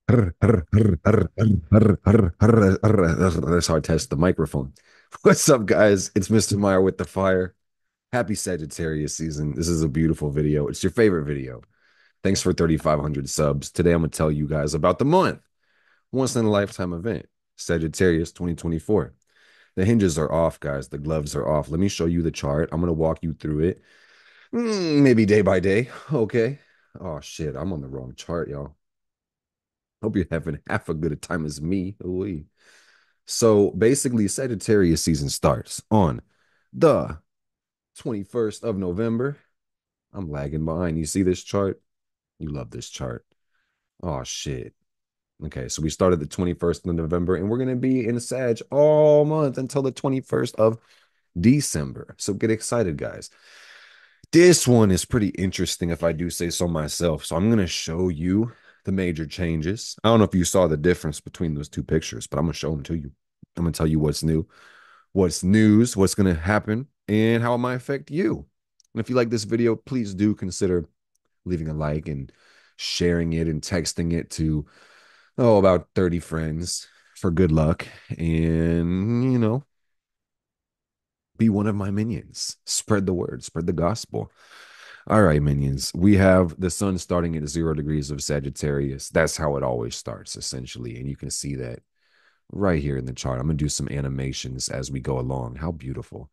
That's how I test the microphone. What's up, guys? It's Mr. Meyer with the fire. Happy Sagittarius season. This is a beautiful video. It's your favorite video. Thanks for 3,500 subs. Today, I'm going to tell you guys about the month. Once in a lifetime event, Sagittarius 2024. The hinges are off, guys. The gloves are off. Let me show you the chart. I'm going to walk you through it, maybe day by day. Okay. Oh, shit. I'm on the wrong chart, y'all. Hope you're having half a good a time as me. Ooh. So basically, Sagittarius season starts on the 21st of November. I'm lagging behind. You see this chart? You love this chart. Oh, shit. Okay, so we started the 21st of November, and we're going to be in Sag all month until the 21st of December. So get excited, guys. This one is pretty interesting, if I do say so myself. So I'm going to show you the major changes. I don't know if you saw the difference between those two pictures, but I'm going to show them to you. I'm going to tell you what's new, what's news, what's going to happen, and how it might affect you. And if you like this video, please do consider leaving a like and sharing it and texting it to, about 30 friends for good luck. And, be one of my minions. Spread the word, spread the gospel. All right, minions. We have the sun starting at 0 degrees of Sagittarius. That's how it always starts, essentially. And you can see that right here in the chart. I'm going to do some animations as we go along. How beautiful.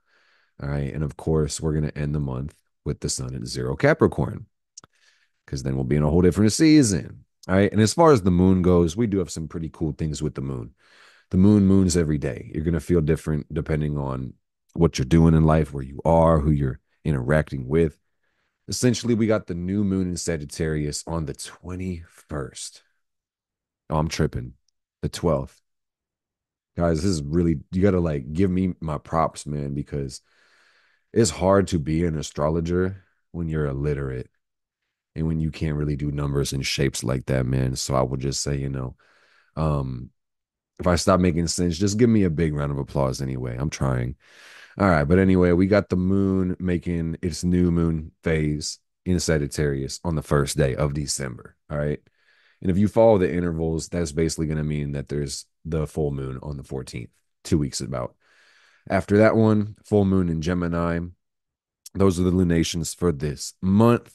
All right. And of course, we're going to end the month with the sun at 0 Capricorn, because then we'll be in a whole different season. All right. And as far as the moon goes, we do have some pretty cool things with the moon. The moon moons every day. You're going to feel different depending on what you're doing in life, where you are, who you're interacting with. Essentially, we got the new moon in Sagittarius on the 21st. Oh, I'm tripping. The 12th. Guys, this is really, you got to like give me my props, man, because it's hard to be an astrologer when you're illiterate and when you can't really do numbers and shapes like that, man. So I would just say, um, if I stop making sense, just give me a big round of applause anyway. I'm trying. All right. But anyway, we got the moon making its new moon phase in Sagittarius on the first day of December. All right. And if you follow the intervals, that's basically going to mean that there's the full moon on the 14th, 2 weeks about. After that one, full moon in Gemini. Those are the lunations for this month.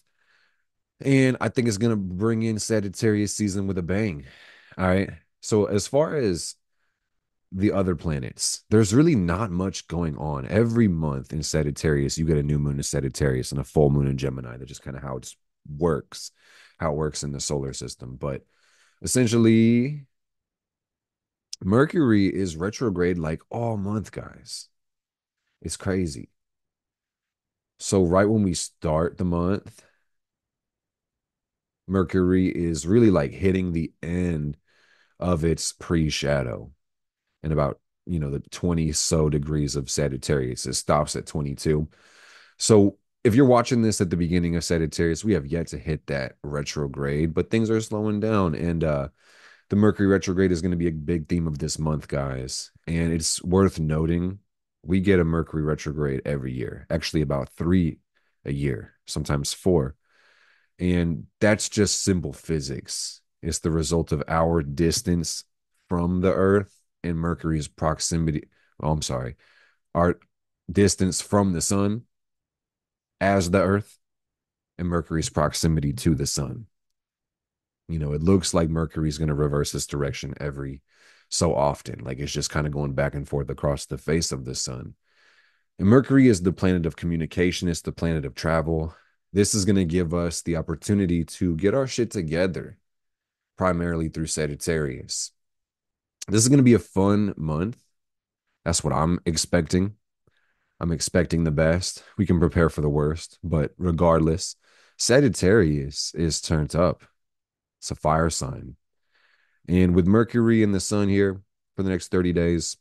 And I think it's going to bring in Sagittarius season with a bang. All right. So, as far as the other planets, there's really not much going on. Every month in Sagittarius, you get a new moon in Sagittarius and a full moon in Gemini. That's just kind of works, how it works in the solar system. But essentially, Mercury is retrograde like all month, guys. It's crazy. So, right when we start the month, Mercury is really like hitting the end of its pre shadow and about, the 20 so degrees of Sagittarius. It stops at 22. So if you're watching this at the beginning of Sagittarius, we have yet to hit that retrograde, but things are slowing down. And the Mercury retrograde is going to be a big theme of this month, guys. And it's worth noting we get a Mercury retrograde every year, actually, about three a year, sometimes four. And that's just simple physics. It's the result of our distance from the Earth and Mercury's proximity. Oh, I'm sorry. Our distance from the sun as the Earth and Mercury's proximity to the sun. It looks like Mercury's going to reverse its direction every so often. Like it's just kind of going back and forth across the face of the sun. And Mercury is the planet of communication, it's the planet of travel. This is going to give us the opportunity to get our shit together, primarily through Sagittarius. This is going to be a fun month. That's what I'm expecting. I'm expecting the best. We can prepare for the worst, but regardless, Sagittarius is turned up. It's a fire sign. And with Mercury and the sun here for the next 30 days,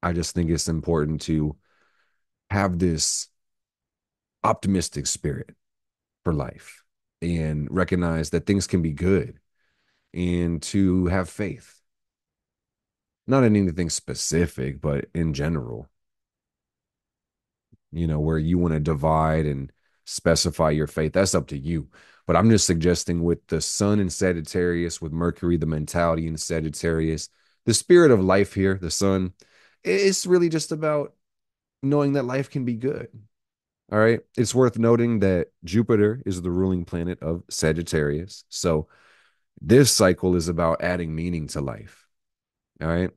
I just think it's important to have this optimistic spirit for life and recognize that things can be good and to have faith, not in anything specific, but in general, where you want to divide and specify your faith. That's up to you. But I'm just suggesting with the sun in Sagittarius, with Mercury, the mentality in Sagittarius, the spirit of life here, the sun, it's really just about knowing that life can be good. All right. It's worth noting that Jupiter is the ruling planet of Sagittarius. So this cycle is about adding meaning to life. All right.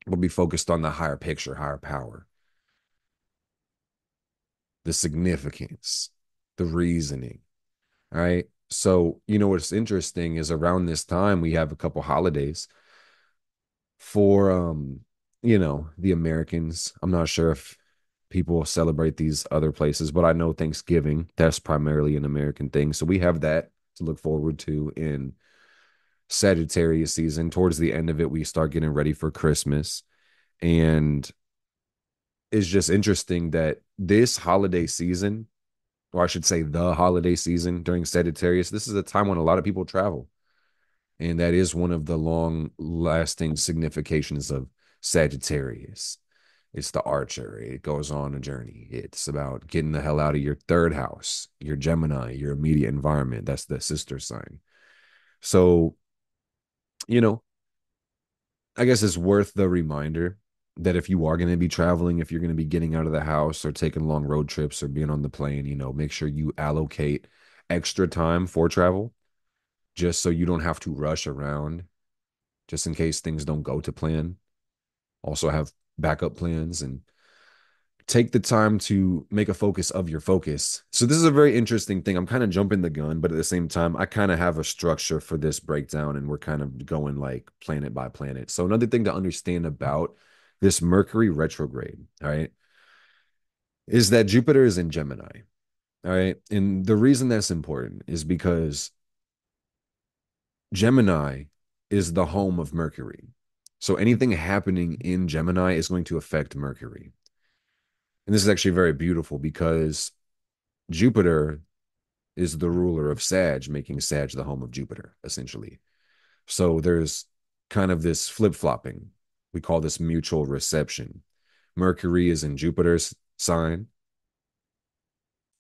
We'll be focused on the higher picture, higher power, the significance, the reasoning. All right. So, what's interesting is around this time we have a couple holidays for the Americans. I'm not sure if people celebrate these other places, but I know Thanksgiving, that's primarily an American thing. So we have that to look forward to in Sagittarius season. Towards the end of it, we start getting ready for Christmas. And it's just interesting that this holiday season, or I should say the holiday season during Sagittarius, this is a time when a lot of people travel. And that is one of the long lasting significations of Sagittarius. It's the archer. It goes on a journey. It's about getting the hell out of your third house, your Gemini, your immediate environment. That's the sister sign. So, you know, I guess it's worth the reminder that if you are going to be traveling, if you're going to be getting out of the house or taking long road trips or being on the plane, make sure you allocate extra time for travel just so you don't have to rush around, just in case things don't go to plan. Also have backup plans and take the time to make a focus of your focus. So this is a very interesting thing. I'm kind of jumping the gun, but at the same time, I kind of have a structure for this breakdown and we're kind of going like planet by planet. So another thing to understand about this Mercury retrograde, all right, is that Jupiter is in Gemini. All right. And the reason that's important is because Gemini is the home of Mercury. So anything happening in Gemini is going to affect Mercury. And this is actually very beautiful because Jupiter is the ruler of Sag, making Sag the home of Jupiter, essentially. So there's kind of this flip flopping. We call this mutual reception. Mercury is in Jupiter's sign,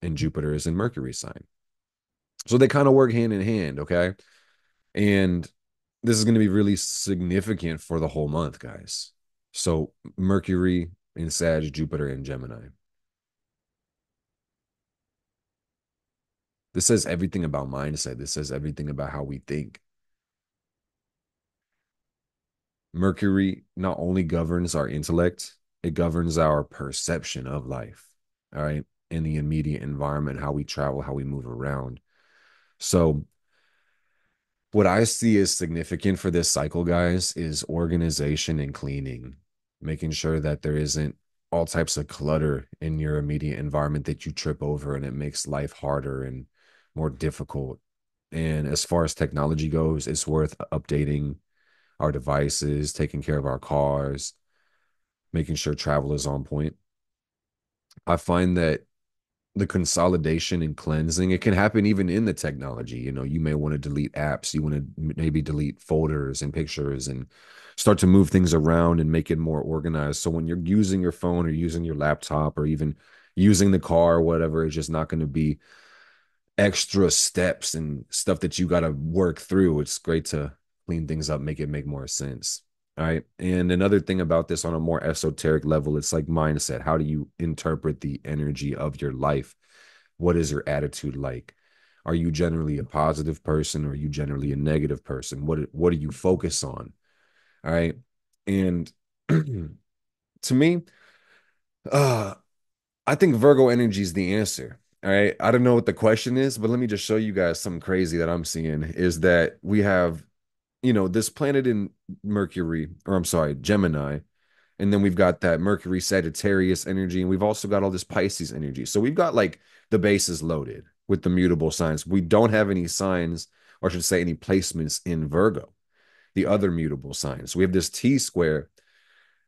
and Jupiter is in Mercury's sign. So they kind of work hand in hand, okay? And this is going to be really significant for the whole month, guys. So Mercury in Sag, Jupiter in Gemini. This says everything about mindset. This says everything about how we think. Mercury not only governs our intellect, it governs our perception of life, all right, in the immediate environment, how we travel, how we move around. So, what I see as significant for this cycle, guys, is organization and cleaning, making sure that there isn't all types of clutter in your immediate environment that you trip over and it makes life harder and more difficult. And as far as technology goes, it's worth updating our devices, taking care of our cars, making sure travel is on point. I find that the consolidation and cleansing, it can happen even in the technology. You may want to delete apps, you want to maybe delete folders and pictures and start to move things around and make it more organized. So when you're using your phone or using your laptop or even using the car or whatever, it's just not going to be extra steps and stuff that you got to work through. It's great to clean things up, make it make more sense. All right. And another thing about this on a more esoteric level, it's like mindset. How do you interpret the energy of your life? What is your attitude like? Are you generally a positive person or are you generally a negative person? What do you focus on? All right. And to me, uh, I think Virgo energy is the answer. All right. I don't know what the question is, but let me just show you guys something crazy that I'm seeing is that we have, this planet in Mercury, or I'm sorry, Gemini. And then we've got that Mercury Sagittarius energy. And we've also got all this Pisces energy. So we've got like the bases loaded with the mutable signs. We don't have any signs, or I should say, any placements in Virgo, the other mutable signs. So we have this T square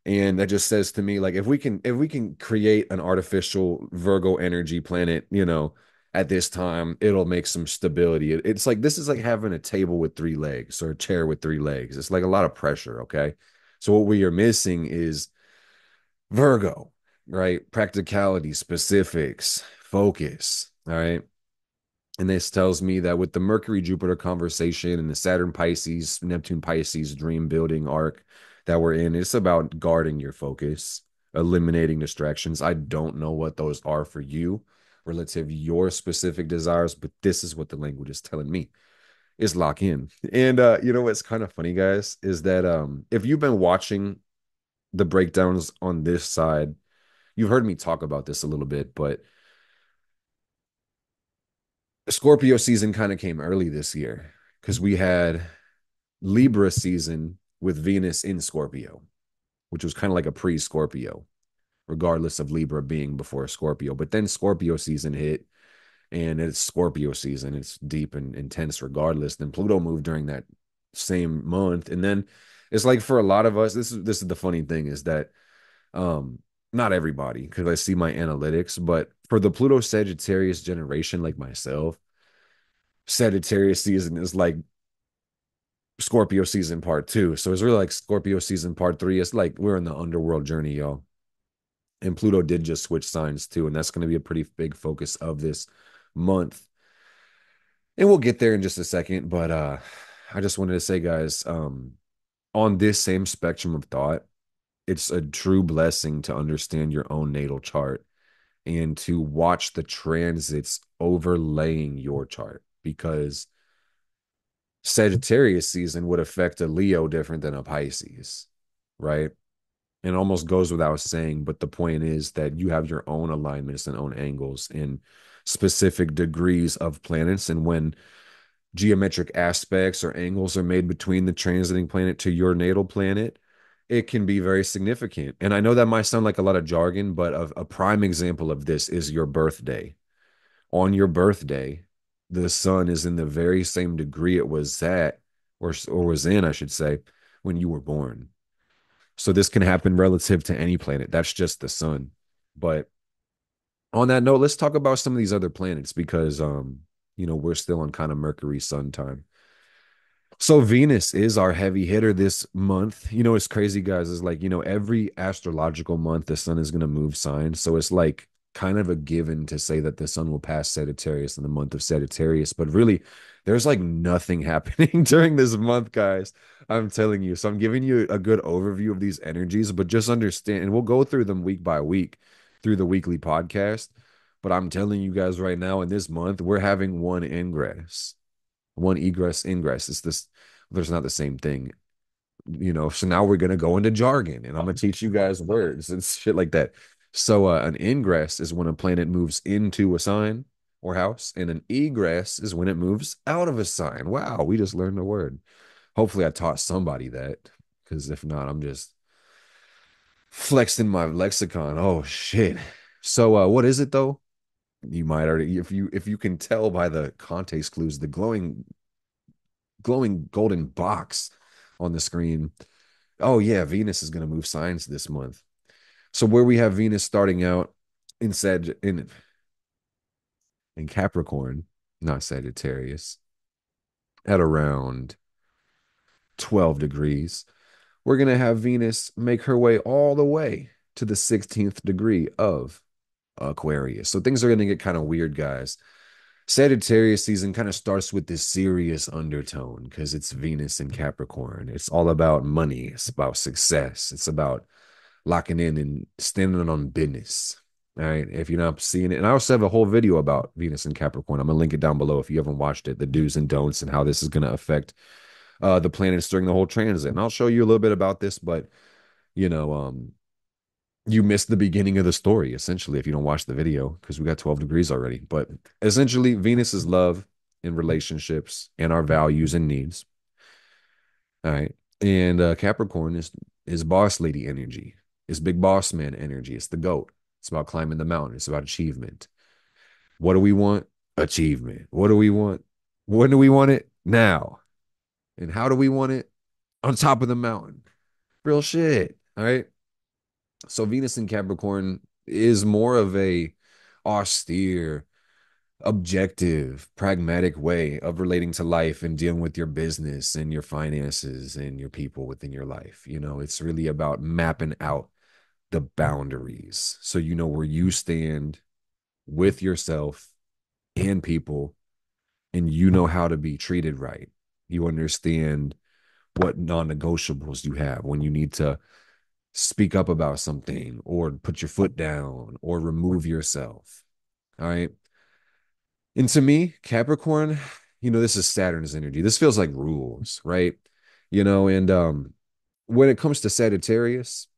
and that just says to me, like, if we can create an artificial Virgo energy planet, at this time, it'll make some stability. It's like this is like having a table with three legs or a chair with three legs. It's like a lot of pressure. Okay. So what we are missing is Virgo, right? Practicality, specifics, focus. All right. And this tells me that with the Mercury Jupiter conversation and the Saturn Pisces, Neptune Pisces dream building arc that we're in, it's about guarding your focus, eliminating distractions. I don't know what those are for you relative to your specific desires, but this is what the language is telling me is lock in. And you know what's kind of funny, guys, is that if you've been watching the breakdowns on this side, you've heard me talk about this a little bit, but Scorpio season kind of came early this year because we had Libra season with Venus in Scorpio, which was kind of like a pre Scorpio, regardless of Libra being before Scorpio. But then Scorpio season hit, and it's Scorpio season. It's deep and intense regardless. Then Pluto moved during that same month. And then it's like for a lot of us, this is the funny thing is that um not everybody, because I see my analytics, but for the Pluto Sagittarius generation like myself, Sagittarius season is like Scorpio season part two. So it's really like Scorpio season part three. It's like we're in the underworld journey, y'all. And Pluto did just switch signs too. And that's going to be a pretty big focus of this month. And we'll get there in just a second. But I just wanted to say, guys, on this same spectrum of thought, it's a true blessing to understand your own natal chart and to watch the transits overlaying your chart because Sagittarius season would affect a Leo different than a Pisces, right? And almost goes without saying, but the point is that you have your own alignments and own angles in specific degrees of planets. And when geometric aspects or angles are made between the transiting planet to your natal planet, it can be very significant. And I know that might sound like a lot of jargon, but a prime example of this is your birthday. On your birthday, the sun is in the very same degree it was at, or was in, I should say, when you were born. So this can happen relative to any planet. That's just the sun. But on that note, let's talk about some of these other planets because we're still on kind of Mercury sun time. So Venus is our heavy hitter this month. It's crazy, guys. Is like, every astrological month the sun is going to move signs. So it's like kind of a given to say that the sun will pass Sagittarius in the month of Sagittarius. But really, there's like nothing happening during this month, guys. I'm telling you. So I'm giving you a good overview of these energies, but just understand, and we'll go through them week by week through the weekly podcast. But I'm telling you guys right now, in this month, we're having one ingress, one egress, ingress. It's this, there's not the same thing, So now we're gonna go into jargon, and I'm gonna teach you guys words and shit like that. So an ingress is when a planet moves into a sign or house, and an egress is when it moves out of a sign. Wow, we just learned a word. Hopefully, I taught somebody that, because if not, I'm just flexing my lexicon. Oh shit. So what is it though? You might already, if you can tell by the context clues, the glowing golden box on the screen. Oh yeah, Venus is going to move signs this month. So where we have Venus starting out in in Capricorn, not Sagittarius, at around 12 degrees, we're going to have Venus make her way all the way to the 16th degree of Aquarius. So things are going to get kind of weird, guys. Sagittarius season kind of starts with this serious undertone because it's Venus in Capricorn. It's all about money. It's about success. It's about locking in and standing on business. All right. If you're not seeing it, and I also have a whole video about Venus in Capricorn. I'm gonna link it down below if you haven't watched it, the do's and don'ts and how this is gonna affect the planets during the whole transit. And I'll show you a little bit about this, but you know, um, you missed the beginning of the story essentially if you don't watch the video because we got 12 degrees already. But essentially, Venus is love and relationships and our values and needs. All right. And Capricorn is boss lady energy. It's big boss man energy. It's the goat. It's about climbing the mountain. It's about achievement. What do we want? Achievement. What do we want? When do we want it? Now. And how do we want it? On top of the mountain. Real shit. All right. So Venus in Capricorn is more of a austere, objective, pragmatic way of relating to life and dealing with your business and your finances and your people within your life. It's really about mapping out the boundaries so you know where you stand with yourself and people and you know how to be treated right. You understand what non-negotiables you have when you need to speak up about something or put your foot down or remove yourself. All right. And to me, Capricorn, this is Saturn's energy. This feels like rules, right? And when it comes to Sagittarius,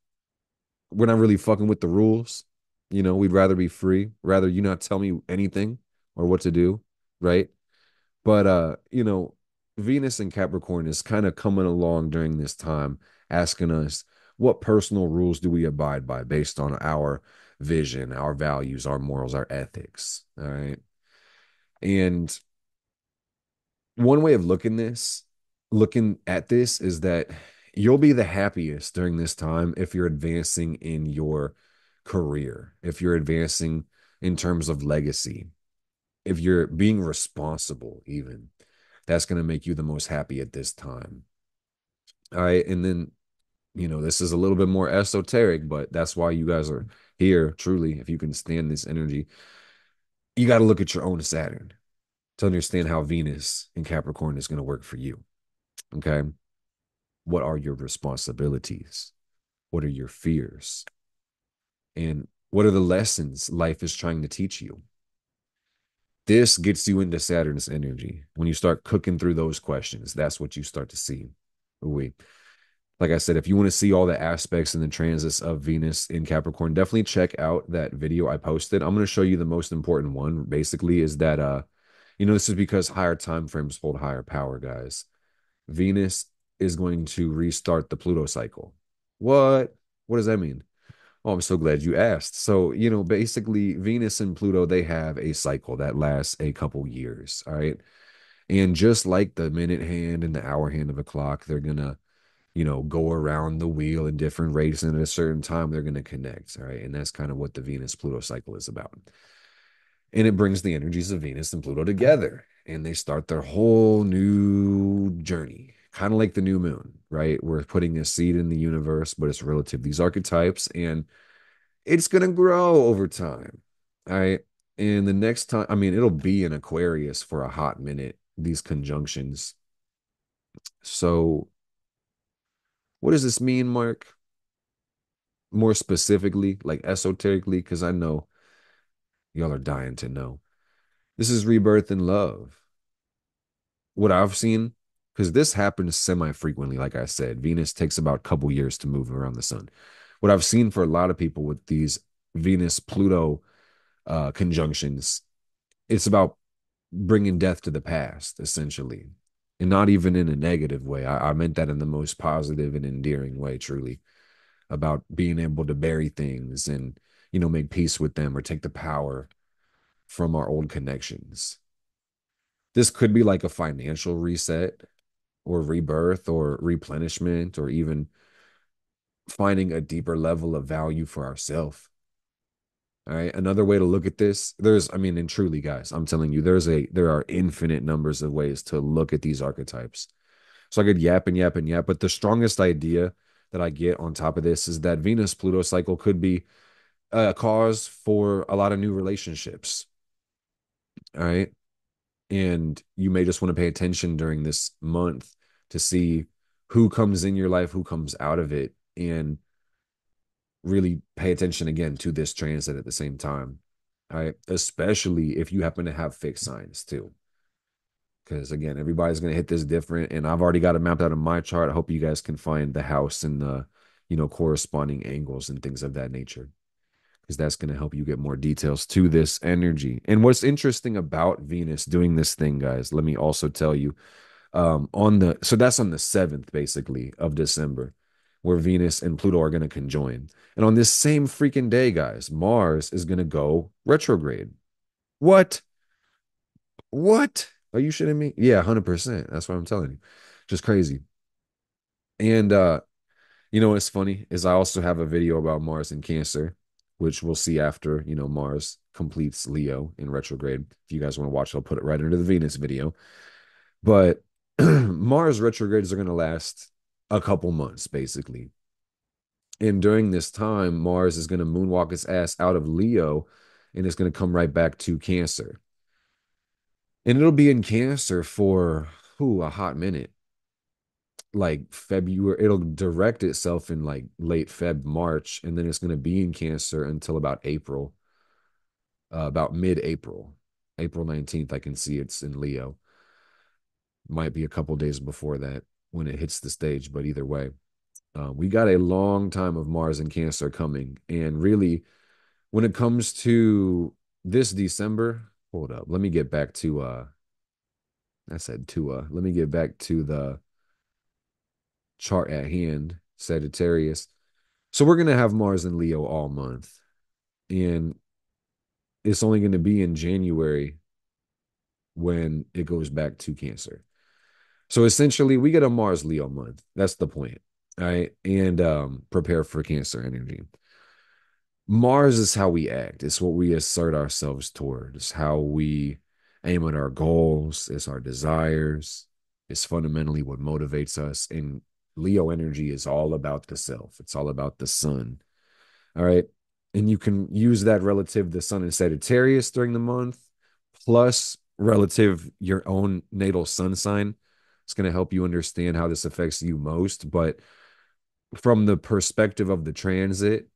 we're not really fucking with the rules. We'd rather be free, rather you not tell me anything or what to do, right? But Venus and Capricorn is kind of coming along during this time, asking us what personal rules do we abide by based on our vision, our values, our morals, our ethics. All right. And one way of looking at this is that you'll be the happiest during this time if you're advancing in your career, if you're advancing in terms of legacy, if you're being responsible, even that's going to make you the most happy at this time. All right. And then, this is a little bit more esoteric, but that's why you guys are here, truly. If you can stand this energy, you got to look at your own Saturn to understand how Venus in Capricorn is going to work for you. Okay. What are your responsibilities? What are your fears? And what are the lessons life is trying to teach you? This gets you into Saturn's energy. When you start cooking through those questions, that's what you start to see. Ooh, like I said, if you want to see all the aspects and the transits of Venus in Capricorn, definitely check out that video I posted. I'm going to show you the most important one. Basically, is that this is because higher time frames hold higher power, guys. Venus is going to restart the Pluto cycle. What? What does that mean? Oh, I'm so glad you asked. So, basically, Venus and Pluto, they have a cycle that lasts a couple years. All right. And just like the minute hand and the hour hand of a clock, they're going to, go around the wheel in different rates. And at a certain time, they're going to connect. All right. And that's kind of what the Venus Pluto cycle is about. And it brings the energies of Venus and Pluto together. And they start their whole new journey, kind of like the new moon, right? We're putting a seed in the universe, but it's relative, these archetypes. And it's going to grow over time. All right. And the next time, I mean, it'll be in Aquarius for a hot minute, these conjunctions. So, what does this mean, Mark? More specifically, like esoterically, because I know y'all are dying to know. This is rebirth in love. What I've seen, because this happens semi frequently, like I said, Venus takes about a couple years to move around the sun. What I've seen for a lot of people with these Venus Pluto conjunctions, it's about bringing death to the past, essentially, and not even in a negative way. I meant that in the most positive and endearing way, truly, about being able to bury things and, make peace with them or take the power from our old connections. This could be like a financial reset or rebirth or replenishment or even finding a deeper level of value for ourselves. All right. Another way to look at this, and truly, guys, I'm telling you, there are infinite numbers of ways to look at these archetypes. So I could yap and yap and yap, but the strongest idea that I get on top of this is that Venus Pluto cycle could be a cause for a lot of new relationships. All right. And you may just want to pay attention during this month to see who comes in your life, who comes out of it, and really pay attention again to this transit at the same time. All right. Especially if you happen to have fixed signs too. Because again, everybody's going to hit this different. And I've already got it mapped out in my chart. I hope you guys can find the house and the, corresponding angles and things of that nature. Because that's going to help you get more details to this energy. And what's interesting about Venus doing this thing, guys, let me also tell you, so that's on the 7th basically of December, where Venus and Pluto are going to conjoin. And on this same freaking day, guys, Mars is going to go retrograde. What? What? Are you shitting me? Yeah, 100%. That's what I'm telling you. Just crazy. And what's funny is I also have a video about Mars in Cancer, which we'll see after, Mars completes Leo in retrograde. If you guys want to watch, I'll put it right under the Venus video. But Mars retrogrades are going to last a couple months, basically. And during this time, Mars is going to moonwalk its ass out of Leo and it's going to come right back to Cancer. And it'll be in Cancer for a hot minute, like February. It'll direct itself in like late Feb, March, and then it's going to be in Cancer until about April, about mid-April, April 19th. I can see it's in Leo. Might be a couple days before that when it hits the stage, but either way, we got a long time of Mars and Cancer coming. And really, when it comes to this December, hold up, let me get back to I said to let me get back to the chart at hand, Sagittarius. So we're gonna have Mars and Leo all month, and it's only gonna be in January when it goes back to Cancer. So essentially, we get a Mars Leo month. That's the point. All right. And prepare for Cancer energy. Mars is how we act. It's what we assert ourselves toward. It's how we aim at our goals. It's our desires. It's fundamentally what motivates us. And Leo energy is all about the self. It's all about the sun. All right. And you can use that relative the sun in Sagittarius during the month, plus relative your own natal sun sign. It's going to help you understand how this affects you most. But from the perspective of the transit,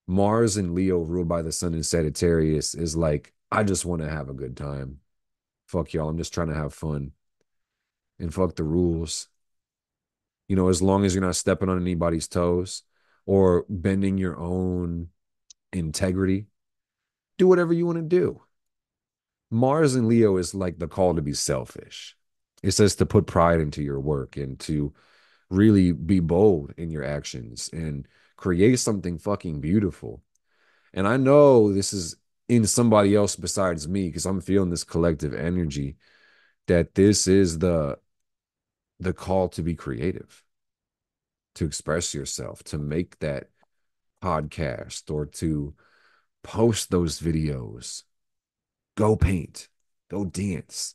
Mars and Leo ruled by the sun in Sagittarius is like, I just want to have a good time. Fuck y'all. I'm just trying to have fun and fuck the rules. You know, as long as you're not stepping on anybody's toes or bending your own integrity, do whatever you want to do. Mars and Leo is like the call to be selfish. It says to put pride into your work and to really be bold in your actions and create something fucking beautiful. And I know this is in somebody else besides me because I'm feeling this collective energy that this is the call to be creative, to express yourself, to make that podcast or to post those videos. Go paint, go dance,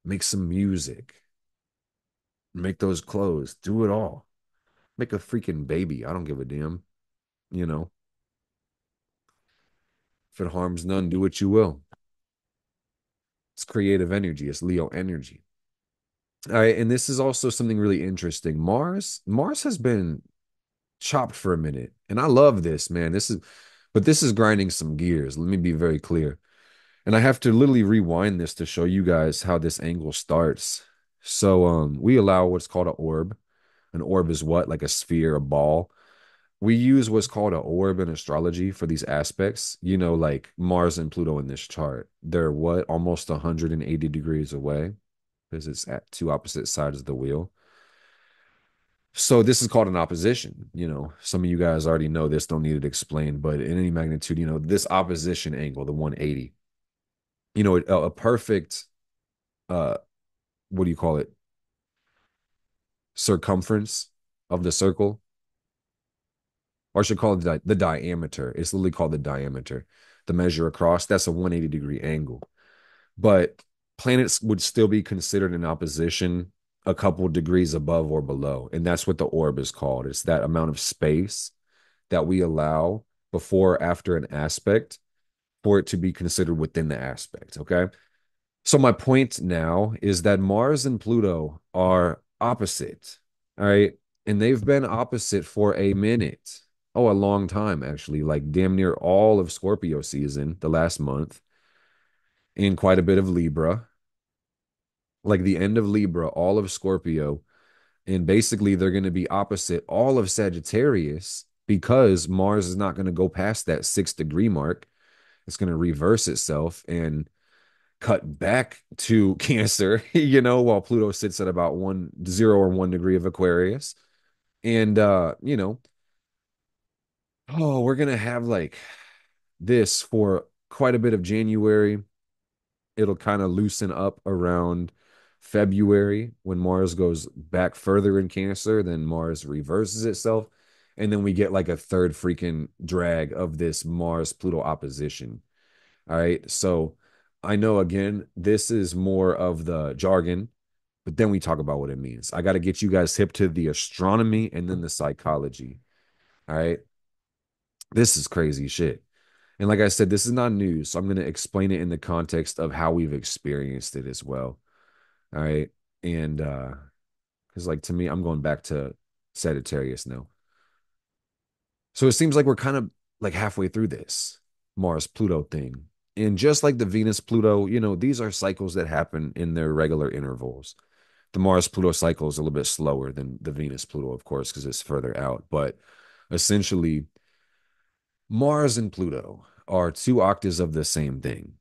make some music, make those clothes, do it all. Make a freaking baby. I don't give a damn. You know, if it harms none, do what you will. It's creative energy, it's Leo energy. All right, and this is also something really interesting. Mars has been chopped for a minute, and I love this, man. This is grinding some gears. Let me be very clear. And I have to literally rewind this to show you guys how this angle starts. So we allow what's called an orb. An orb is what? Like a sphere, a ball. We use what's called an orb in astrology for these aspects. You know, like Mars and Pluto in this chart. They're what? Almost 180 degrees away because it's at two opposite sides of the wheel. So this is called an opposition. You know, some of you guys already know this, don't need it explained, but in any magnitude, you know, this opposition angle, the 180, you know, a perfect, uh, what do you call it? Circumference of the circle, or I should call it the diameter. It's literally called the diameter. The measure across, that's a 180-degree angle. But planets would still be considered in opposition a couple degrees above or below. And that's what the orb is called. It's that amount of space that we allow before or after an aspect for it to be considered within the aspect. Okay. So my point now is that Mars and Pluto are opposite. All right. And they've been opposite for a minute. Oh, a long time, actually, like damn near all of Scorpio season, the last month, and quite a bit of Libra, like the end of Libra, all of Scorpio. And basically, they're going to be opposite all of Sagittarius because Mars is not going to go past that 6 degree mark. It's going to reverse itself and cut back to Cancer, you know, while Pluto sits at about 1 0 or 1 degree of Aquarius. And you know, oh, we're gonna have like this for quite a bit of January. It'll kind of loosen up around February when Mars goes back further in Cancer, then Mars reverses itself. And then we get like a third freaking drag of this Mars Pluto opposition. All right. So I know again, this is more of the jargon, but then we talk about what it means. I got to get you guys hip to the astronomy and then the psychology. All right. This is crazy shit. And like I said, this is not news, so I'm going to explain it in the context of how we've experienced it as well. All right. And because like to me, I'm going back to Sagittarius now. So it seems like we're kind of like halfway through this Mars Pluto thing. And just like the Venus Pluto, these are cycles that happen in their regular intervals. The Mars Pluto cycle is a little bit slower than the Venus Pluto, of course, because it's further out. But essentially, Mars and Pluto are two octaves of the same thing.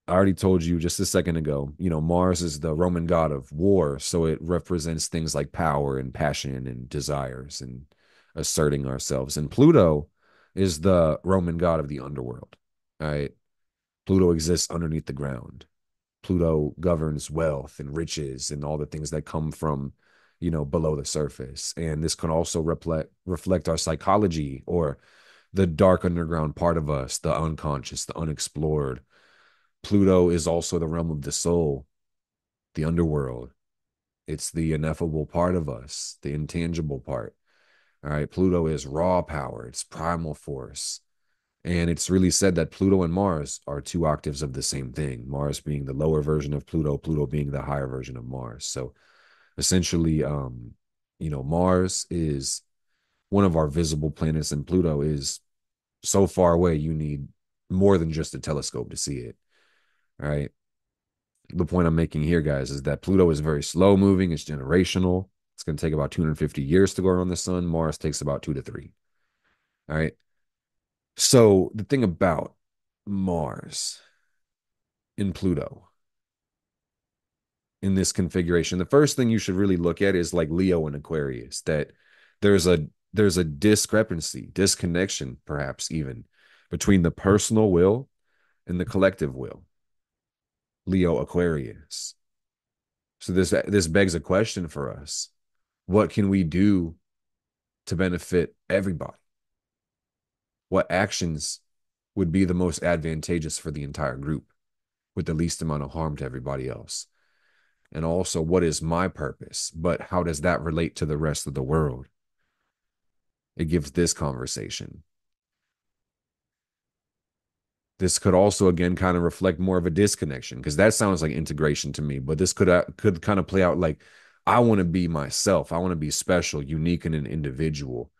I already told you just a second ago, Mars is the Roman god of war. So it represents things like power and passion and desires and asserting ourselves. And Pluto is the Roman god of the underworld. All right. Pluto exists underneath the ground. Pluto governs wealth and riches and all the things that come from, below the surface. And this can also reflect our psychology or the dark underground part of us, the unconscious, the unexplored. Pluto is also the realm of the soul, the underworld. It's the ineffable part of us, the intangible part. All right. Pluto is raw power, it's primal force. And it's really said that Pluto and Mars are two octaves of the same thing, Mars being the lower version of Pluto, Pluto being the higher version of Mars. So essentially, Mars is one of our visible planets, and Pluto is so far away, you need more than just a telescope to see it. All right. The point I'm making here, guys, is that Pluto is very slow moving. It's generational. It's going to take about 250 years to go around the sun. Mars takes about 2 to 3. All right. So the thing about Mars in Pluto in this configuration, the first thing you should really look at is like Leo and Aquarius, that there's a there's a discrepancy, disconnection, perhaps even between the personal will and the collective will. Leo Aquarius. So this begs a question for us. What can we do to benefit everybody? What actions would be the most advantageous for the entire group with the least amount of harm to everybody else? And also, what is my purpose? But how does that relate to the rest of the world? It gives this conversation. This could also, again, kind of reflect more of a disconnection because that sounds like integration to me. But this could kind of play out like I want to be myself. I want to be special, unique, and an individual.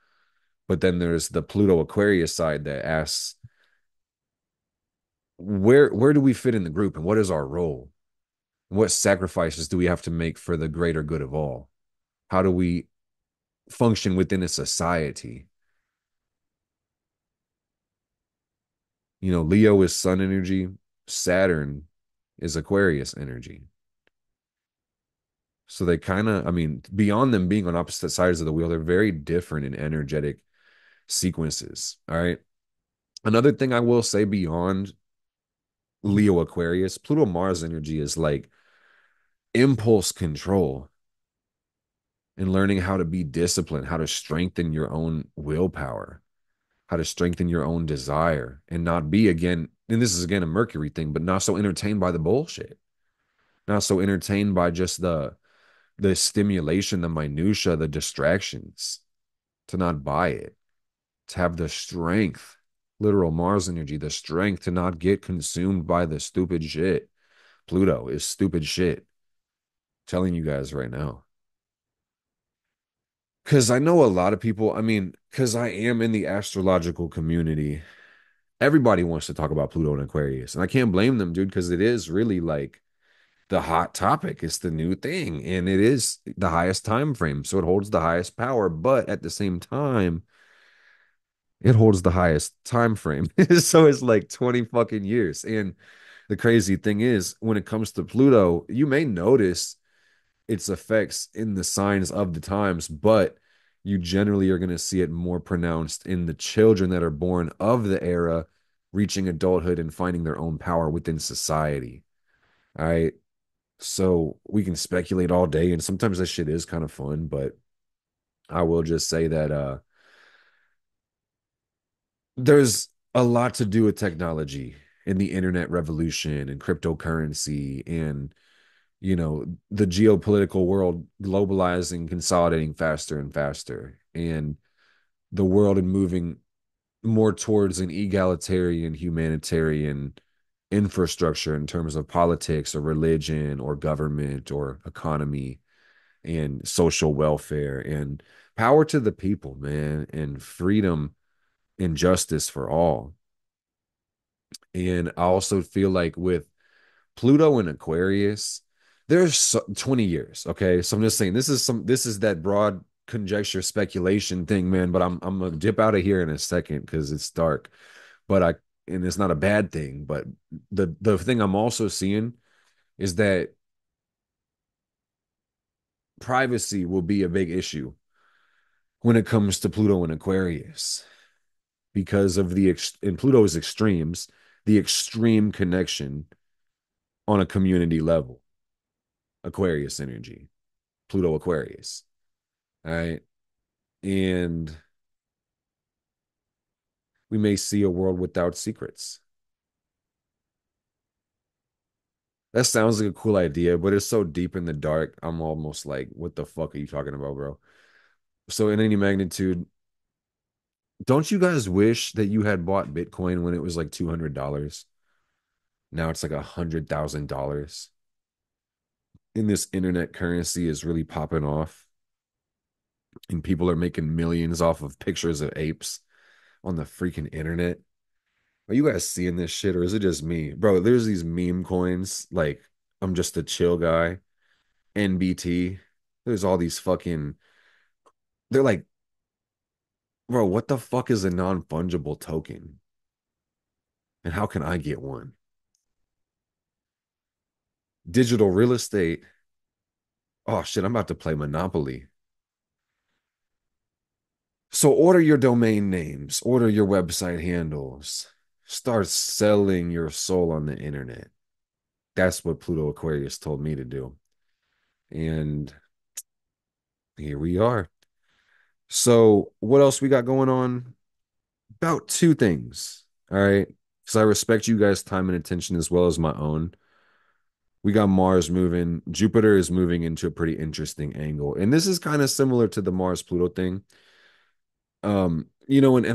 But then there's the Pluto Aquarius side that asks, where do we fit in the group and what is our role? What sacrifices do we have to make for the greater good of all? How do we function within a society? Leo is sun energy, Saturn is Aquarius energy. So they kind of, I mean, beyond them being on opposite sides of the wheel, they're very different in energetic sequences. All right. Another thing I will say beyond Leo Aquarius, Pluto Mars energy is like impulse control and learning how to be disciplined, how to strengthen your own willpower, how to strengthen your own desire and not be again, and this is again a Mercury thing, but not so entertained by the bullshit, not so entertained by just the stimulation, the minutia, the distractions, to not buy it, to have the strength, literal Mars energy, the strength to not get consumed by the stupid shit. Pluto is stupid shit. I'm telling you guys right now. Because I know a lot of people, I mean, because I am in the astrological community, everybody wants to talk about Pluto and Aquarius. And I can't blame them, dude, because it is really like the hot topic. It's the new thing. And it is the highest time frame. So it holds the highest power. But at the same time, it holds the highest time frame. So it's like 20 fucking years. And the crazy thing is, when it comes to Pluto, you may notice its effects in the signs of the times, but you generally are going to see it more pronounced in the children that are born of the era, reaching adulthood and finding their own power within society. All right. So we can speculate all day, and sometimes that shit is kind of fun, but I will just say that there's a lot to do with technology and the internet revolution and cryptocurrency and the geopolitical world globalizing, consolidating faster and faster, and the world and moving more towards an egalitarian, humanitarian infrastructure in terms of politics or religion or government or economy and social welfare and power to the people, man, and freedom and justice for all. And I also feel like with Pluto and Aquarius, there's 20 years. Okay. So I'm just saying this is that broad conjecture speculation thing, man. But I'm gonna dip out of here in a second because it's dark. But I and it's not a bad thing. But the thing I'm also seeing is that privacy will be a big issue when it comes to Pluto and Aquarius because of in Pluto's extremes, the extreme connection on a community level. Aquarius energy, Pluto Aquarius. All right. And we may see a world without secrets. That sounds like a cool idea, but it's so deep in the dark. I'm almost like, what the fuck are you talking about, bro? So, in any magnitude, don't you guys wish that you had bought Bitcoin when it was like $200? Now it's like $100,000. And this internet currency is really popping off. And people are making millions off of pictures of apes on the freaking internet. Are you guys seeing this shit or is it just me? Bro, there's these meme coins like I'm just a chill guy, NBT. There's all these fucking they're like, bro, what the fuck is a non-fungible token? And how can I get one? Digital real estate. Oh shit, I'm about to play Monopoly. So order your domain names, order your website handles, start selling your soul on the internet. That's what Pluto Aquarius told me to do. And here we are. So, what else we got going on? About two things. All right. Because I respect you guys' time and attention as well as my own. We got Mars moving. Jupiter is moving into a pretty interesting angle. And this is kind of similar to the Mars Pluto thing. And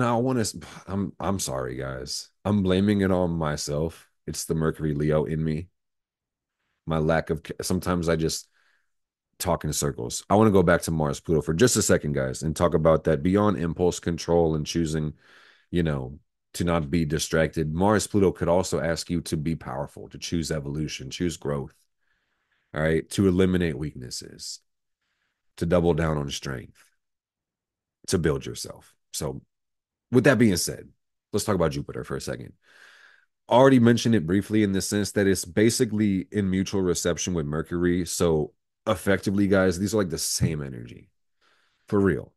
I want to I'm sorry, guys. I'm blaming it on myself. It's the Mercury Leo in me. My lack of sometimes I just talk in circles. I want to go back to Mars Pluto for just a second, guys, and talk about that beyond impulse control and choosing, you know, to not be distracted. Mars Pluto could also ask you to be powerful, to choose evolution, choose growth, all right, to eliminate weaknesses, to double down on strength, to build yourself. So, with that being said, let's talk about Jupiter for a second. Already mentioned it briefly in the sense that it's basically in mutual reception with Mercury. So, effectively, guys, these are like the same energy for real.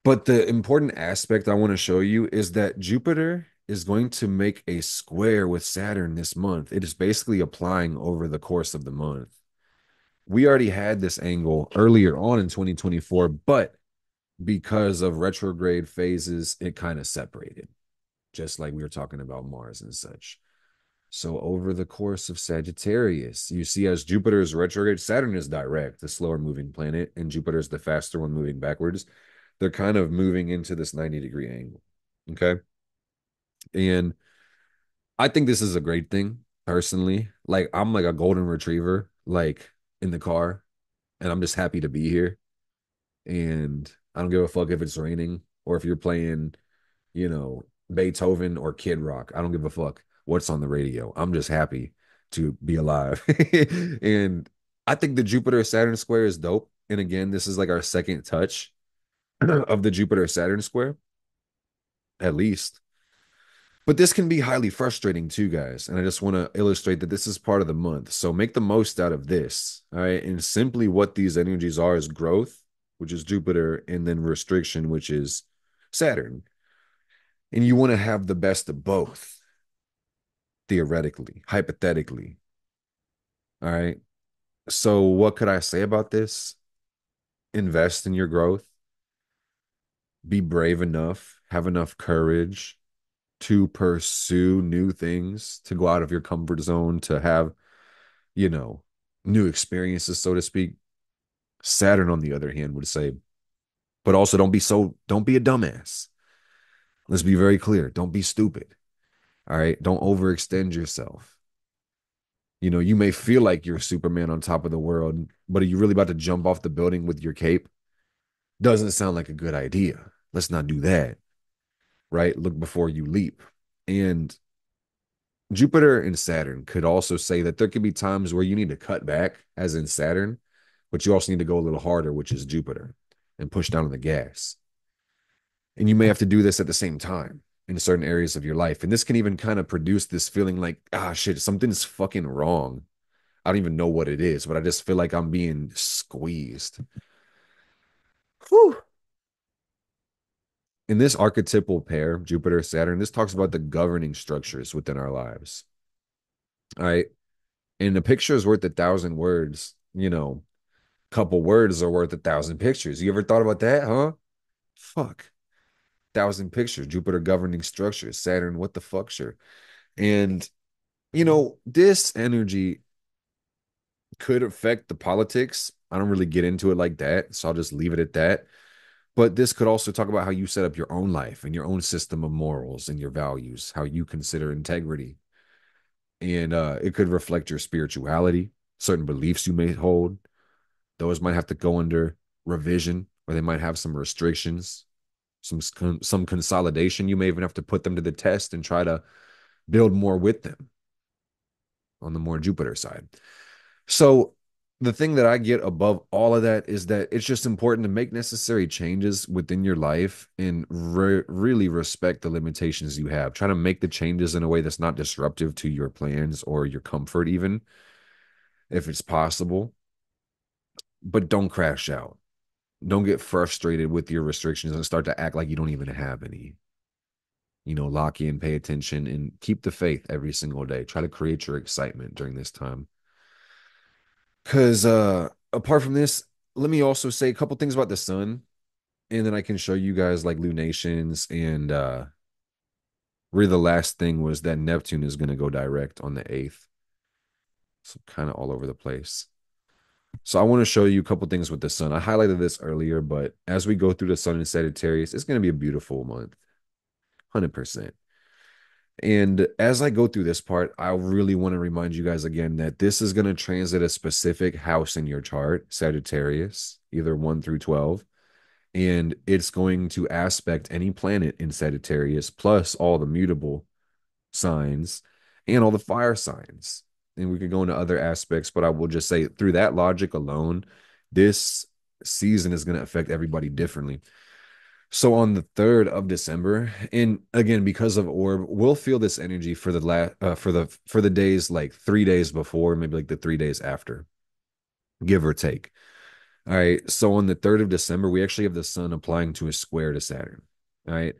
But the important aspect I want to show you is that Jupiter is going to make a square with Saturn this month. It is basically applying over the course of the month. We already had this angle earlier on in 2024, but because of retrograde phases, it kind of separated, just like we were talking about Mars and such. So over the course of Sagittarius, you see as Jupiter is retrograde, Saturn is direct, the slower moving planet, and Jupiter is the faster one moving backwards. They're kind of moving into this 90-degree angle. Okay. And I think this is a great thing personally. Like I'm like a golden retriever, like in the car, and I'm just happy to be here. And I don't give a fuck if it's raining or if you're playing, Beethoven or Kid Rock. I don't give a fuck what's on the radio. I'm just happy to be alive. And I think the Jupiter Saturn square is dope. And again, this is like our second touch of the Jupiter Saturn square, at least. But this can be highly frustrating too, guys. And I just want to illustrate that this is part of the month. So make the most out of this. All right. And simply what these energies are is growth, which is Jupiter, and then restriction, which is Saturn. And you want to have the best of both, theoretically, hypothetically. All right. So what could I say about this? Invest in your growth, be brave enough, have enough courage to pursue new things, to go out of your comfort zone, to have, you know, new experiences, so to speak. Saturn, on the other hand, would say, but also don't be a dumbass. Let's be very clear. Don't be stupid. All right. Don't overextend yourself. You may feel like you're Superman on top of the world, but are you really about to jump off the building with your cape? Doesn't sound like a good idea. Let's not do that, right? Look before you leap. And Jupiter and Saturn could also say that there could be times where you need to cut back, as in Saturn, but you also need to go a little harder, which is Jupiter, and push down on the gas. And you may have to do this at the same time in certain areas of your life. And this can even kind of produce this feeling like, ah, shit, something's fucking wrong. I don't even know what it is, but I just feel like I'm being squeezed. Whew. In this archetypal pair, Jupiter, Saturn, this talks about the governing structures within our lives. All right. And a picture is worth 1,000 words. Couple words are worth 1,000 pictures. You ever thought about that, huh? Fuck. 1,000 pictures, Jupiter governing structures, Saturn, what the fuck, sure. And, this energy could affect the politics. I don't really get into it like that, so I'll just leave it at that. But this could also talk about how you set up your own life and your own system of morals and your values, how you consider integrity. And it could reflect your spirituality, certain beliefs you may hold. Those might have to go under revision, or they might have some restrictions, some consolidation. You may even have to put them to the test and try to build more with them on the more Jupiter side. So the thing that I get above all of that is that it's just important to make necessary changes within your life and really respect the limitations you have. Try to make the changes in a way that's not disruptive to your plans or your comfort, even if it's possible. But don't crash out. Don't get frustrated with your restrictions and start to act like you don't even have any. Lock in, pay attention, and keep the faith every single day. Try to create your excitement during this time. Because apart from this, let me also say a couple things about the sun, and then I can show you guys like lunations. And really, the last thing was that Neptune is going to go direct on the 8th. So, kind of all over the place. So, I want to show you a couple things with the sun. I highlighted this earlier, but as we go through the sun in Sagittarius, it's going to be a beautiful month, 100%. And as I go through this part, I really want to remind you guys again that this is going to transit a specific house in your chart, Sagittarius, either 1 through 12. And it's going to aspect any planet in Sagittarius, plus all the mutable signs and all the fire signs. And we could go into other aspects, but I will just say through that logic alone, this season is going to affect everybody differently. So on the 3rd of December, and again, because of orb, we'll feel this energy for the days like 3 days before, maybe like the 3 days after, give or take. All right. So on the 3rd of December, we actually have the sun applying to a square to Saturn. All right.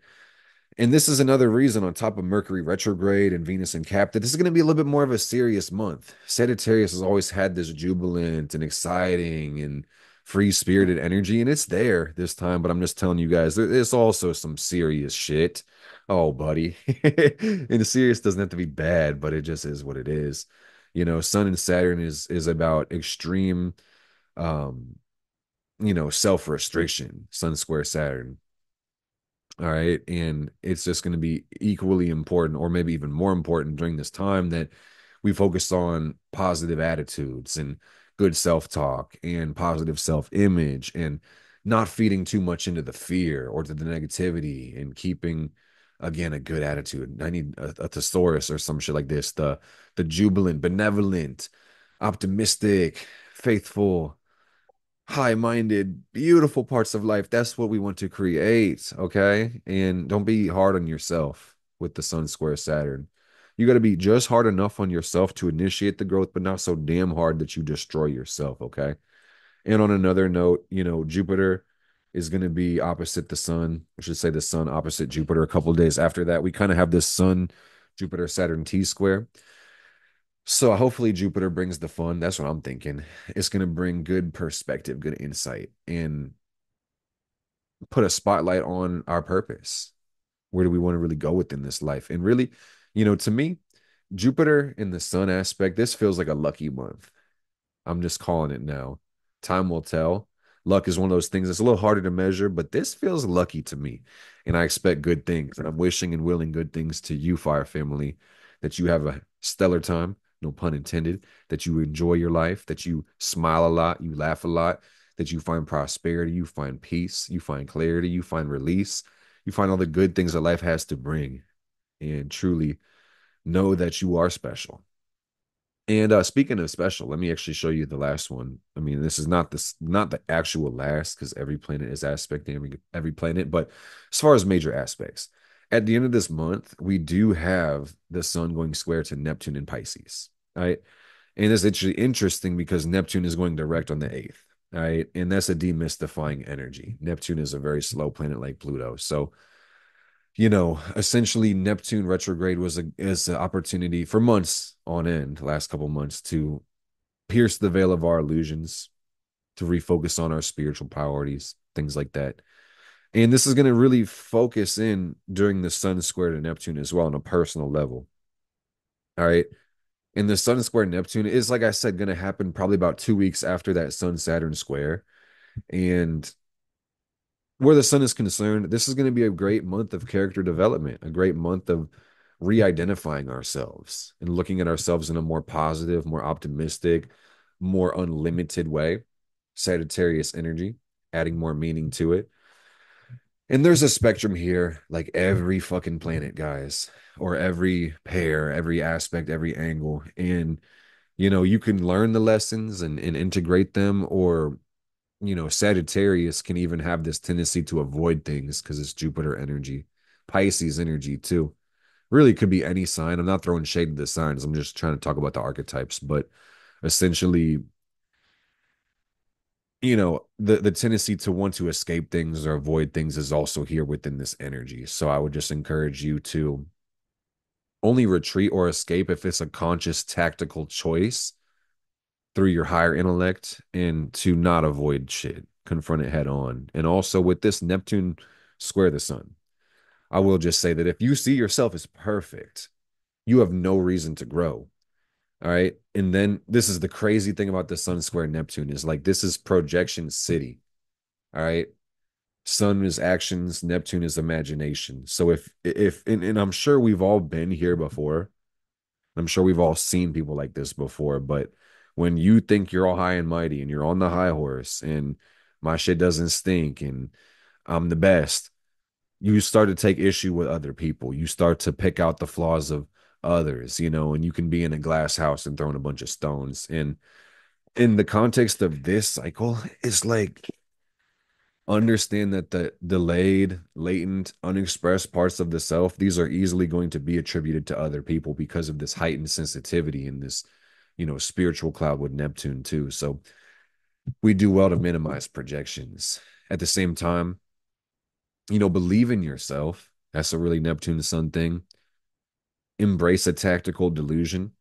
And this is another reason, on top of Mercury retrograde and Venus in Cap, that this is going to be a little bit more of a serious month. Sagittarius has always had this jubilant and exciting and free spirited energy, and it's there this time. But I'm just telling you guys, there's also some serious shit. Oh, buddy. And the serious doesn't have to be bad, but it just is what it is. Sun and Saturn is about extreme, um, self restriction, Sun square Saturn. All right. And it's just going to be equally important, or maybe even more important during this time, that we focus on positive attitudes and good self talk and positive self image, and not feeding too much into the fear or to the negativity, and keeping, again, a good attitude. I need a thesaurus or some shit like this. The jubilant, benevolent, optimistic, faithful, high-minded, beautiful parts of life. That's what we want to create, okay? And don't be hard on yourself with the Sun square Saturn. You got to be just hard enough on yourself to initiate the growth, but not so damn hard that you destroy yourself, okay? And on another note, Jupiter is going to be opposite the sun. I should say the sun opposite Jupiter a couple of days after that. We kind of have this sun Jupiter Saturn T square. So hopefully Jupiter brings the fun. That's what I'm thinking. It's going to bring good perspective, good insight, and put a spotlight on our purpose. Where do we want to really go within this life? And really, to me, Jupiter in the sun aspect, this feels like a lucky month. I'm just calling it now. Time will tell. Luck is one of those things that's a little harder to measure, but this feels lucky to me. And I expect good things. And I'm wishing and willing good things to you, Fire Family, that you have a stellar time, no pun intended, that you enjoy your life, that you smile a lot, you laugh a lot, that you find prosperity, you find peace, you find clarity, you find release, you find all the good things that life has to bring. And truly know that you are special. And speaking of special, let me actually show you the last one. I mean, not the actual last because every planet is aspecting every planet, but as far as major aspects, at the end of this month, we do have the sun going square to Neptune in Pisces. Right. And it's actually interesting because Neptune is going direct on the 8th. Right. And that's a demystifying energy. Neptune is a very slow planet like Pluto. So essentially Neptune retrograde is an opportunity for months on end, last couple months, to pierce the veil of our illusions, to refocus on our spiritual priorities, things like that. And this is going to really focus in during the sun square to Neptune as well on a personal level. All right. And the sun square Neptune is, like I said, going to happen probably about 2 weeks after that sun Saturn square. And where the sun is concerned, this is going to be a great month of character development, a great month of re-identifying ourselves and looking at ourselves in a more positive, more optimistic, more unlimited way. Sagittarius energy, adding more meaning to it. And there's a spectrum here, like every fucking planet, guys, or every pair, every aspect, every angle. And, you can learn the lessons and integrate them, or Sagittarius can even have this tendency to avoid things because it's Jupiter energy, Pisces energy too. Really could be any sign. I'm not throwing shade to the signs. I'm just trying to talk about the archetypes, but essentially, the tendency to want to escape things or avoid things is also here within this energy. So I would just encourage you to only retreat or escape if it's a conscious tactical choice through your higher intellect, and to not avoid shit, confront it head on. And also with this Neptune square the sun, I will just say that if you see yourself as perfect, you have no reason to grow. All right. And then this is the crazy thing about the sun square Neptune is like this is projection city. All right. Sun is actions, Neptune is imagination. So and I'm sure we've all been here before. I'm sure we've all seen people like this before, but when you think you're all high and mighty and you're on the high horse and my shit doesn't stink and I'm the best, you start to take issue with other people. You start to pick out the flaws of others, and you can be in a glass house and throwing a bunch of stones. And in the context of this cycle, it's like understand that the delayed, latent, unexpressed parts of the self, these are easily going to be attributed to other people because of this heightened sensitivity in this, spiritual cloud with Neptune too. So we do well to minimize projections. At the same time, believe in yourself. That's a really Neptune sun thing. Embrace a tactical delusion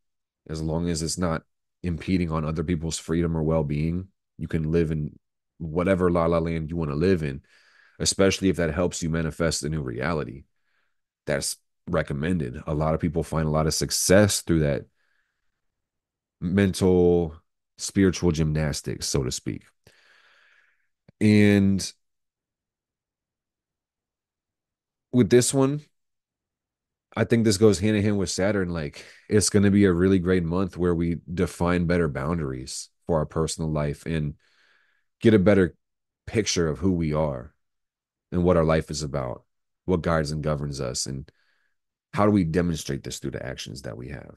as long as it's not impeding on other people's freedom or well-being. You can live in whatever la la land you want to live in, especially if that helps you manifest a new reality. That's recommended. A lot of people find a lot of success through that mental, spiritual gymnastics, so to speak. And with this one, I think this goes hand in hand with Saturn. Like, it's going to be a really great month where we define better boundaries for our personal life and get a better picture of who we are and what our life is about, what guides and governs us, and how do we demonstrate this through the actions that we have.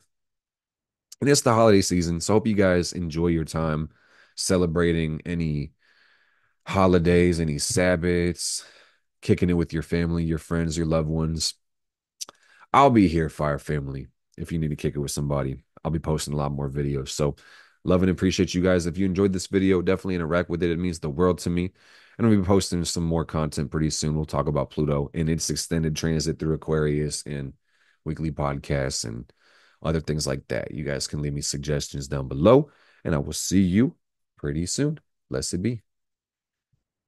And it's the holiday season, so I hope you guys enjoy your time celebrating any holidays, any Sabbaths, kicking it with your family, your friends, your loved ones. I'll be here, Fire Family, if you need to kick it with somebody. I'll be posting a lot more videos. So love and appreciate you guys. If you enjoyed this video, definitely interact with it. It means the world to me. And I'll be posting some more content pretty soon. We'll talk about Pluto and its extended transit through Aquarius and weekly podcasts and other things like that. You guys can leave me suggestions down below, and I will see you pretty soon. Blessed be.